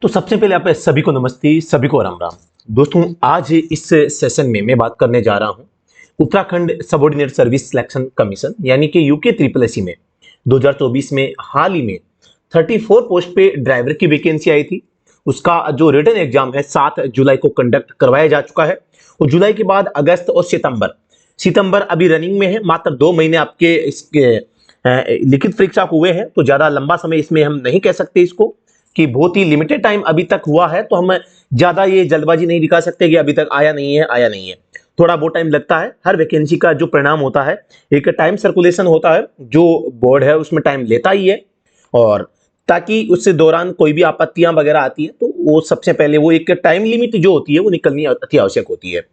तो सबसे पहले आप सभी को नमस्ते, सभी को राम राम। दोस्तों, आज इस सेशन में मैं बात करने जा रहा हूं Uttarakhand subordinate service selection commission यानी कि यूके ट्रिपल एससी में 2024 में हाल ही में 34 पोस्ट पे ड्राइवर की वैकेंसी आई थी। उसका जो रिटन एग्जाम है 7 जुलाई को कंडक्ट करवाया जा चुका है और जुलाई के बाद अगस्त और सितंबर अभी रनिंग में है। मात्र 2 महीने आपके इसके लिखित परीक्षा हुए हैं, तो ज्यादा लंबा समय इसमें हम नहीं कह सकते इसको कि बहुत ही लिमिटेड टाइम अभी तक हुआ है, तो हम ज्यादा ये जल्दबाजी नहीं दिखा सकते कि अभी तक आया नहीं है। थोड़ा बहुत टाइम लगता है। हर वैकेंसी का जो परिणाम होता है एक टाइम सर्कुलेशन होता है, जो बोर्ड है उसमें टाइम लेता ही है, और ताकि उससे दौरान कोई भी आपत्तियां वगैरह आती है तो वो सबसे पहले वो एक टाइम लिमिट जो होती है वो निकलनी अति आवश्यक होती है।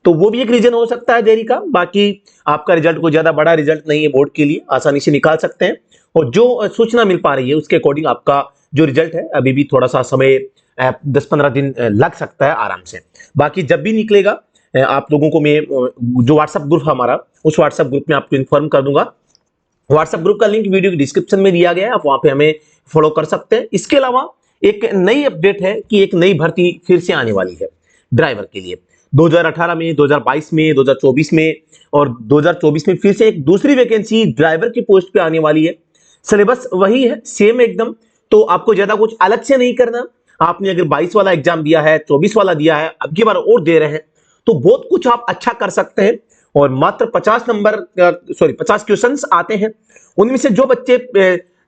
तो वो भी एक रीजन हो सकता है देरी का। बाकी आपका रिजल्ट कोई ज्यादा बड़ा रिजल्ट नहीं है, बोर्ड के लिए आसानी से निकाल सकते हैं, और जो सूचना मिल पा रही है उसके अकॉर्डिंग आपका जो रिजल्ट है अभी भी थोड़ा सा समय 10-15 दिन लग सकता है आराम से। बाकी जब भी निकलेगा आप लोगों को मैं जो व्हाट्सएप ग्रुप हमारा, उस व्हाट्सएप ग्रुप में आपको इन्फॉर्म कर दूंगा। व्हाट्सएप ग्रुप का लिंक वीडियो की डिस्क्रिप्शन में दिया गया है, आप वहां पे हमें फॉलो कर सकते हैं। इसके अलावा एक नई अपडेट है कि एक नई भर्ती फिर से आने वाली है ड्राइवर के लिए। 2018 में, 2022 में, 2024 में और 2024 में फिर से एक दूसरी वैकेंसी ड्राइवर की पोस्ट पे आने वाली है। सिलेबस वही है, सेम एकदम, तो आपको ज्यादा कुछ अलग से नहीं करना। आपने अगर 22 वाला एग्जाम दिया है, 24 वाला दिया है, अब की बार और दे रहे हैं, तो बहुत कुछ आप अच्छा कर सकते हैं। और मात्र 50 क्वेश्चंस आते हैं। उनमें से जो बच्चे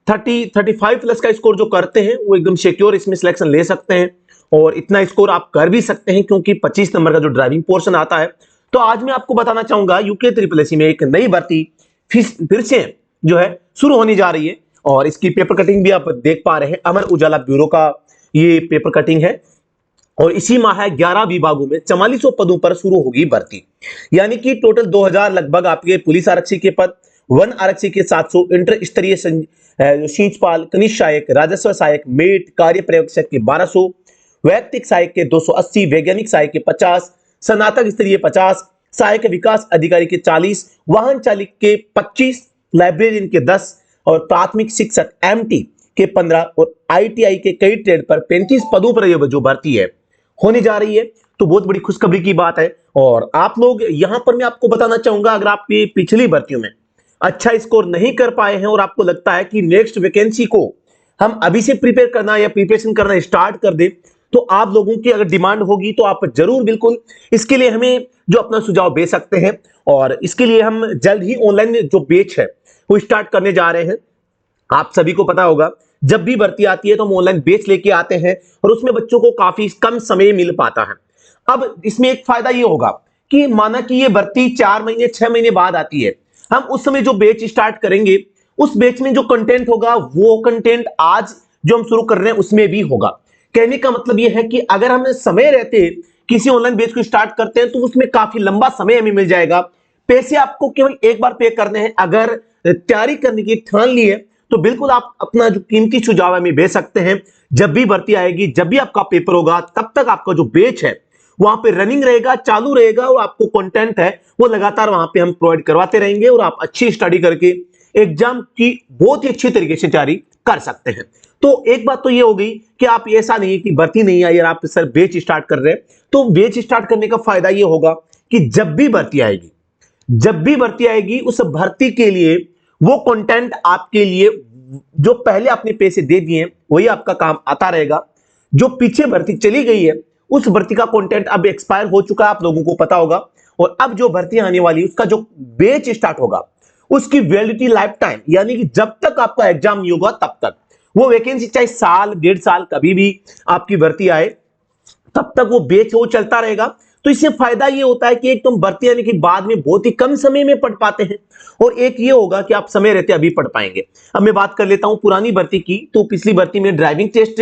35 प्लस का स्कोर जो करते हैं वो एकदम सिक्योर इसमें सिलेक्शन ले सकते हैं, और इतना स्कोर आप कर भी सकते हैं क्योंकि 25 नंबर का जो ड्राइविंग पोर्शन आता है। तो आज मैं आपको बताना चाहूंगा यूके ट्रिपल एससी में एक नई भर्ती फिर से जो है शुरू होने जा रही है, और इसकी पेपर कटिंग भी आप देख पा रहे हैं। अमर उजाला ब्यूरो का ये पेपर कटिंग है, और इसी माह 11 विभागों में 4400 पदों पर शुरू होगी भर्ती। यानी कि टोटल 2000 लगभग आपके पुलिस आरक्षी के पद, वन आरक्षी के 700, इंटर स्तरीय सींचपाल, कनिष्ठ सहायक, राजस्व सहायक, मेट, कार्य पर्यवेक्षक के 1200, वैयक्तिक सहायक के 280, वैज्ञानिक सहायक के 50, स्नातक स्तरीय 50, सहायक विकास अधिकारी के 40, वाहन चालक के 25, लाइब्रेरियन के 10 और प्राथमिक शिक्षक एमटी के 15 और आईटीआई के कई ट्रेड पर 35 पदों पर जो भर्ती है होने जा रही है। तो बहुत बड़ी खुशखबरी की बात है। और आप लोग यहां पर मैं आपको बताना चाहूंगा, अगर आप पिछली भर्तियों में अच्छा स्कोर नहीं कर पाए हैं और आपको लगता है कि नेक्स्ट वैकेंसी को हम अभी से प्रिपेयर करना या प्रिपरेशन करना स्टार्ट कर दे, तो आप लोगों की अगर डिमांड होगी तो आप जरूर बिल्कुल इसके लिए हमें जो अपना सुझाव दे सकते हैं। और इसके लिए हम जल्द ही ऑनलाइन जो बैच है वो स्टार्ट करने जा रहे हैं। आप सभी को पता होगा, जब भी भर्ती आती है तो हम ऑनलाइन बैच लेके आते हैं, और उसमें बच्चों को काफी कम समय मिल पाता है। अब इसमें एक फायदा ये होगा कि माना कि ये भर्ती 4 महीने 6 महीने बाद आती है, हम उस समय जो बैच स्टार्ट करेंगे उस बैच में जो कंटेंट होगा वो कंटेंट आज जो हम शुरू कर रहे हैं उसमें भी होगा। कहने का मतलब ये है कि अगर हम समय रहते किसी ऑनलाइन बैच को स्टार्ट करते हैं तो उसमें काफी लंबा समय हमें मिल जाएगा। पैसे आपको केवल एक बार पे करने हैं। अगर तैयारी करने की ठान ली है तो बिल्कुल आप अपना जो कीमती सुझाव हमें भेज सकते हैं। जब भी भर्ती आएगी, जब भी आपका पेपर होगा, तब तक आपका जो बैच है वहां पे रनिंग रहेगा, चालू रहेगा, और आपको कंटेंट है वो लगातार वहां पे हम प्रोवाइड करवाते रहेंगे, और आप अच्छी स्टडी करके एग्जाम की बहुत ही अच्छी तरीके से तैयारी कर सकते हैं। तो एक बात तो ये हो गई कि आप ऐसा नहीं कि भर्ती नहीं आई और आप सर बैच स्टार्ट कर रहे हैं, तो बैच स्टार्ट करने का फायदा ये होगा कि जब भी भर्ती आएगी उस भर्ती के लिए वो कंटेंट आपके लिए जो पहले आपने पैसे दे दिए वही आपका काम आता रहेगा। जो पीछे भर्ती चली गई है उस भर्ती का कंटेंट अब एक्सपायर हो चुका है, आप लोगों को पता होगा। और अब जो भर्ती आने वाली उसका जो बैच स्टार्ट होगा उसकी वैलिडिटी लाइफ टाइम, यानी कि जब तक आपका एग्जाम नहीं होगा तब तक वो वैकेंसी, चाहे साल 1.5 साल कभी भी आपकी भर्ती आए, तब तक वो बैच वो चलता रहेगा। तो इससे फायदा ये होता है कि एक तुम भर्ती आने के बाद में बहुत ही कम समय में पढ़ पाते हैं, और एक ये होगा कि आप समय रहते अभी पढ़ पाएंगे। अब मैं बात कर लेता हूं पुरानी भर्ती की। तो पिछली भर्ती में ड्राइविंग टेस्ट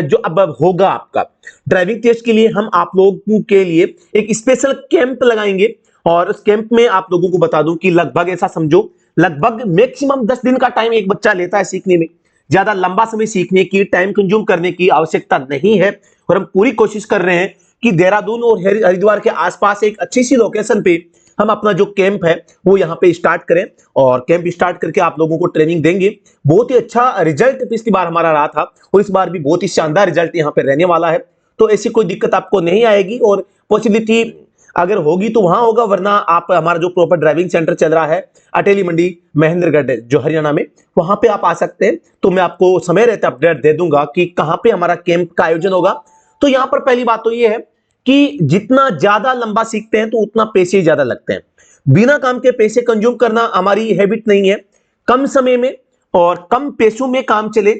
जो अब होगा आपका, ड्राइविंग टेस्ट के लिए हम आप लोगों के लिए एक स्पेशल कैंप लगाएंगे, और उस कैंप में आप लोगों को बता दूं कि लगभग ऐसा समझो, लगभग मैक्सिमम 10 दिन का टाइम एक बच्चा लेता है सीखने में। ज्यादा लंबा समय सीखने की, टाइम कंज्यूम करने की आवश्यकता नहीं है, और हम पूरी कोशिश कर रहे हैं कि देहरादून और हरिद्वार के आसपास एक अच्छी सी लोकेशन पे हम अपना जो कैंप है वो यहाँ पे स्टार्ट करें और कैंप स्टार्ट करके आप लोगों को ट्रेनिंग देंगे। बहुत ही अच्छा रिजल्ट पिछली बार हमारा रहा था और इस बार भी बहुत ही शानदार रिजल्ट यहाँ पे रहने वाला है। तो ऐसी कोई दिक्कत आपको नहीं आएगी और पॉसिबिलिटी अगर होगी तो वहां होगा, वरना आप हमारा जो प्रॉपर ड्राइविंग सेंटर चल रहा है अटेली मंडी महेंद्रगढ़ जो हरियाणा में, वहां पे आप आ सकते हैं। तो मैं आपको समय रहते अपडेट दे दूंगा कि कहां पे हमारा कैंप का आयोजन होगा। तो यहां पर पहली बात तो ये है कि जितना ज्यादा लंबा सीखते हैं तो उतना पैसे ज्यादा लगते हैं। बिना काम के पैसे कंज्यूम करना हमारी हैबिट नहीं है। कम समय में और कम पैसों में काम चले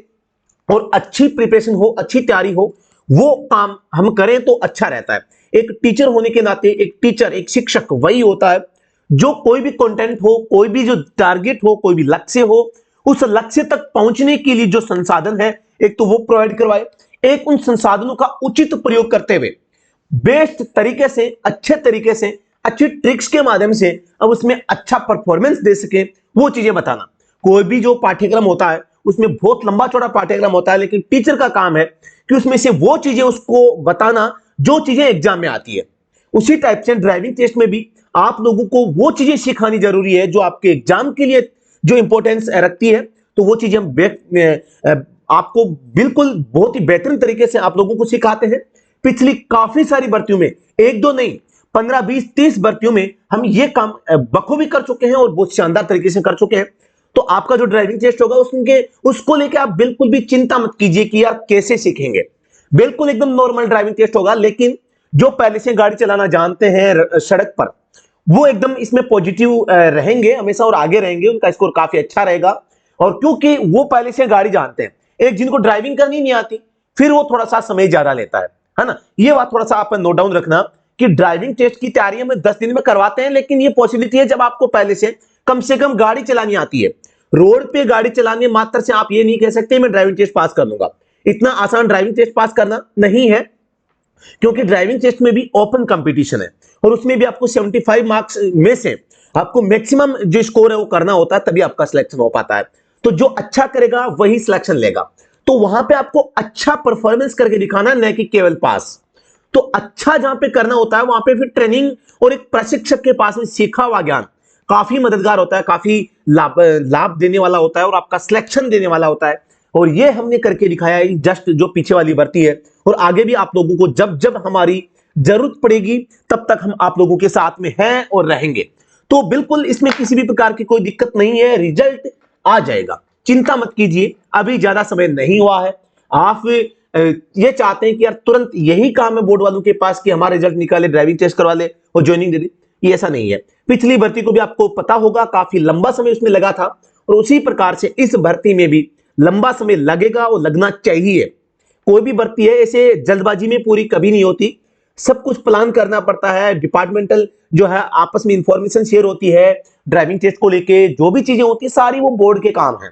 और अच्छी प्रिपरेशन हो, अच्छी तैयारी हो, वो काम हम करें तो अच्छा रहता है। एक टीचर होने के नाते एक टीचर, एक शिक्षक वही होता है जो कोई भी कंटेंट हो, कोई भी जो टारगेट हो, कोई भी लक्ष्य हो, उस लक्ष्य तक पहुंचने के लिए जो संसाधन है एक तो वो प्रोवाइड करवाए, एक उन संसाधनों का उचित प्रयोग करते हुए बेस्ट तरीके से, अच्छे तरीके से, अच्छी ट्रिक्स के माध्यम से अब उसमें अच्छा परफॉर्मेंस दे सके, वो चीजें बताना। कोई भी जो पाठ्यक्रम होता है उसमें बहुत लंबा चौड़ा पाठ्यक्रम होता है, लेकिन टीचर का काम है कि उसमें से वो चीजें उसको बताना जो चीजें एग्जाम में आती है। उसी टाइप से ड्राइविंग टेस्ट में भी आप लोगों को वो चीजें सिखानी जरूरी है जो आपके एग्जाम के लिए जो इंपॉर्टेंस रखती है। तो वो चीजें हम आपको बिल्कुल बहुत ही बेहतरीन तरीके से आप लोगों को सिखाते हैं। पिछली काफी सारी भर्तियों में, एक दो नहीं 15, 20, 30 भर्तियों में हम ये काम बखूबी कर चुके हैं और बहुत शानदार तरीके से कर चुके हैं। तो आपका जो ड्राइविंग टेस्ट होगा उसको लेके आप बिल्कुल भी चिंता मत कीजिए कि यार कैसे सीखेंगे। बिल्कुल एकदम नॉर्मल ड्राइविंग टेस्ट होगा, लेकिन जो पहले से गाड़ी चलाना जानते हैं सड़क पर, वो एकदम इसमें पॉजिटिव रहेंगे हमेशा और आगे रहेंगे, उनका स्कोर काफी अच्छा रहेगा। और क्योंकि वो पहले से गाड़ी जानते हैं। एक जिनको ड्राइविंग करनी नहीं आती फिर वो थोड़ा सा समय ज्यादा लेता है ना। ये बात थोड़ा सा आप नोट डाउन रखना कि ड्राइविंग टेस्ट की तैयारी हम 10 दिन में करवाते हैं, लेकिन ये पॉसिबिलिटी है जब आपको पहले से कम गाड़ी चलानी आती है। रोड पे गाड़ी चलाने मात्र से आप ये नहीं कह सकते मैं ड्राइविंग टेस्ट पास कर लूंगा। इतना आसान ड्राइविंग टेस्ट पास करना नहीं है, क्योंकि ड्राइविंग टेस्ट में भी ओपन कंपटीशन है और उसमें भी आपको 75 मार्क्स में से आपको मैक्सिमम जो स्कोर है वो करना होता है, तभी आपका सिलेक्शन हो पाता है। तो जो अच्छा करेगा वही सिलेक्शन लेगा। तो वहां पे आपको अच्छा परफॉर्मेंस करके दिखाना, न कि केवल पास। तो अच्छा जहां पे करना होता है वहां पे फिर ट्रेनिंग और एक प्रशिक्षक के पास में सीखा हुआ ज्ञान काफी मददगार होता है, काफी लाभ देने वाला होता है और आपका सिलेक्शन देने वाला होता है। और ये हमने करके दिखाया है जस्ट जो पीछे वाली भर्ती है। और आगे भी आप लोगों को जब जब हमारी जरूरत पड़ेगी तब तक हम आप लोगों के साथ में हैं और रहेंगे। तो बिल्कुल इसमें किसी भी प्रकार की कोई दिक्कत नहीं है, रिजल्ट आ जाएगा, चिंता मत कीजिए। अभी ज्यादा समय नहीं हुआ है। आप ये चाहते हैं कि यार तुरंत यही काम है बोर्ड वालों के पास कि हमारा रिजल्ट निकाले, ड्राइविंग टेस्ट करवा ले और ज्वाइनिंग दे दे, ये ऐसा नहीं है। पिछली भर्ती को भी आपको पता होगा काफी लंबा समय उसमें लगा था और उसी प्रकार से इस भर्ती में भी लंबा समय लगेगा और लगना चाहिए। कोई भी भर्ती है ऐसे जल्दबाजी में पूरी कभी नहीं होती, सब कुछ प्लान करना पड़ता है। डिपार्टमेंटल जो है आपस में इंफॉर्मेशन शेयर होती है, ड्राइविंग टेस्ट को लेके जो भी चीजें होती है सारी वो बोर्ड के काम है।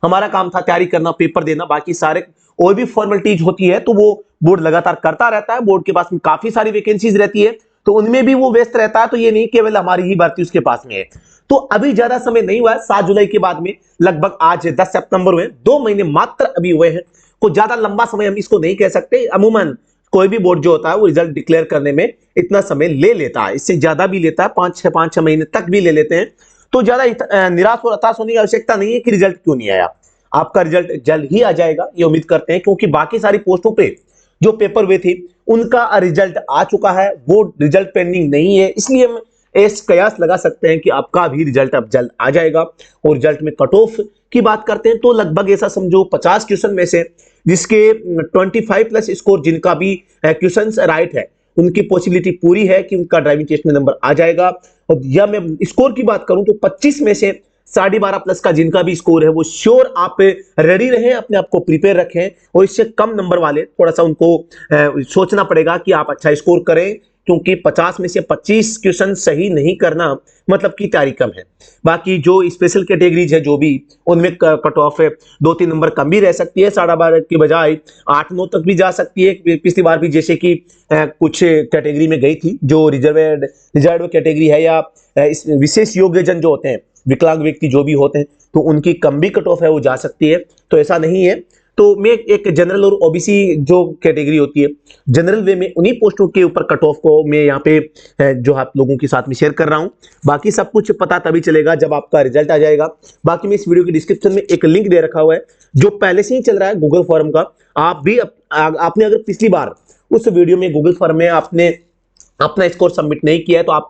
हमारा काम था तैयारी करना, पेपर देना, बाकी सारे और भी फॉर्मेलिटीज होती है तो वो बोर्ड लगातार करता रहता है। बोर्ड के पास में काफी सारी वैकेंसीज रहती है तो उनमें भी वो व्यस्त रहता है। तो ये नहीं केवल हमारी ही भर्ती उसके पास में है। तो अभी ज्यादा समय नहीं हुआ है, 7 जुलाई के बाद में लगभग आज 10 सितंबर हुए, 2 महीने मात्र अभी हुए हैं। कोई ज्यादा लंबा समय हम इसको नहीं कह सकते। अमूमन कोई भी बोर्ड जो होता है वो रिजल्ट डिक्लेयर करने में इतना समय ले लेता है, इससे ज्यादा भी लेता है, 5-6 महीने तक भी ले लेते हैं। तो ज्यादा निराश और हताश होने की आवश्यकता नहीं है कि रिजल्ट क्यों नहीं आया। आपका रिजल्ट जल्द ही आ जाएगा ये उम्मीद करते हैं, क्योंकि बाकी सारी पोस्टों पे जो पेपर हुए थे उनका रिजल्ट आ चुका है, वो रिजल्ट पेंडिंग नहीं है। इसलिए हम ऐसे कयास लगा सकते हैं कि आपका भी रिजल्ट अब जल्द आ जाएगा। और रिजल्ट में कट ऑफ की बात करते हैं तो लगभग ऐसा समझो 50 क्वेश्चन में से जिसके 25 प्लस स्कोर जिनका भी क्वेश्चन राइट है उनकी पॉसिबिलिटी पूरी है कि उनका ड्राइविंग टेस्ट में नंबर आ जाएगा। और या मैं स्कोर की बात करूं तो 25 में से 12.5 प्लस का जिनका भी स्कोर है वो श्योर आप रेडी रहें, अपने आप को प्रिपेयर रखें। और इससे कम नंबर वाले थोड़ा सा उनको सोचना पड़ेगा कि आप अच्छा स्कोर करें, क्योंकि 50 में से 25 क्वेश्चन सही नहीं करना मतलब की तैयारी कम है। बाकी जो स्पेशल कैटेगरीज है जो भी उनमें कट ऑफ है 2-3 नंबर कम भी रह सकती है, 12.5 की बजाय 8-9 तक भी जा सकती है। पिछली बार भी जैसे कि कुछ कैटेगरी में गई थी जो रिजर्व कैटेगरी है या इस विशेष योग्यजन जो होते हैं, विकलांग व्यक्ति जो भी होते हैं, तो उनकी कम भी कट ऑफ है वो जा सकती है। तो ऐसा नहीं है, तो मैं एक जनरल और ओबीसी जो कैटेगरी होती है, जनरल वे में उन्हीं पोस्टों के ऊपर कट ऑफ को मैं यहाँ पे जो आप लोगों के साथ में शेयर कर रहा हूँ। बाकी सब कुछ पता तभी चलेगा जब आपका रिजल्ट आ जाएगा। बाकी मैं इस वीडियो की डिस्क्रिप्शन में एक लिंक दे रखा हुआ है जो पहले से ही चल रहा है गूगल फॉर्म का। आप भी आपने अगर पिछली बार उस वीडियो में गूगल फॉर्म में आपने अपना स्कोर सबमिट नहीं किया है तो आप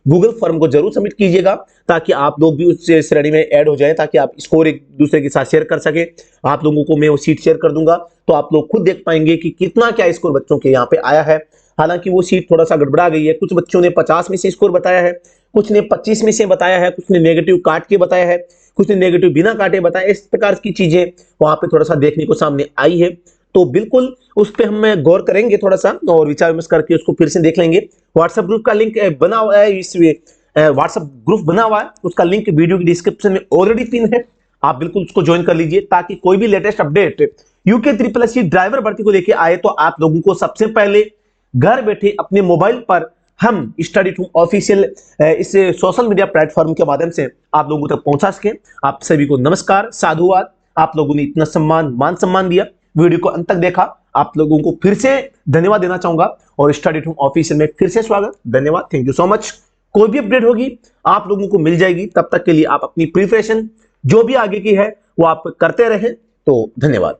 गूगल फॉर्म को जरूर सबमिट कीजिएगा, ताकि आप लोग भी उस श्रेणी में ऐड हो जाए, ताकि आप स्कोर एक दूसरे के साथ शेयर कर सके। आप लोगों को मैं वो सीट शेयर कर दूंगा तो आप लोग खुद देख पाएंगे कि कितना क्या स्कोर बच्चों के यहाँ पे आया है। हालांकि वो सीट थोड़ा सा गड़बड़ा गई है, कुछ बच्चों ने 50 में से स्कोर बताया है, कुछ ने 25 में से बताया है, कुछ ने नेगेटिव काट के बताया है, कुछ ने नेगेटिव बिना काटे बताया। इस प्रकार की चीजें वहां पे थोड़ा सा देखने को सामने आई है, तो बिल्कुल उस पर हम गौर करेंगे थोड़ा सा और विचार विमर्श करके उसको फिर से देख लेंगे। व्हाट्सएप ग्रुप का लिंक बना हुआ है, इस व्हाट्सएप ग्रुप बना हुआ है, उसका लिंक वीडियो की डिस्क्रिप्शन में ऑलरेडी पिन है। आप बिल्कुल उसको ज्वाइन कर लीजिए ताकि कोई भी latest update UK triple S driver भर्ती को लेके आए तो आप लोगों को सबसे पहले घर बैठे अपने मोबाइल पर हम स्टडी टू ऑफिशियल इस सोशल मीडिया प्लेटफॉर्म के माध्यम से आप लोगों तक पहुंचा सके। आप सभी को नमस्कार, साधुवाद। आप लोगों ने इतना मान सम्मान दिया, वीडियो को अंत तक देखा, आप लोगों को फिर से धन्यवाद देना चाहूंगा और स्टडी टू ऑफिशियल में फिर से स्वागत, धन्यवाद, थैंक यू सो मच। कोई भी अपडेट होगी आप लोगों को मिल जाएगी, तब तक के लिए आप अपनी प्रिपरेशन जो भी आगे की है वो आप करते रहें। तो धन्यवाद।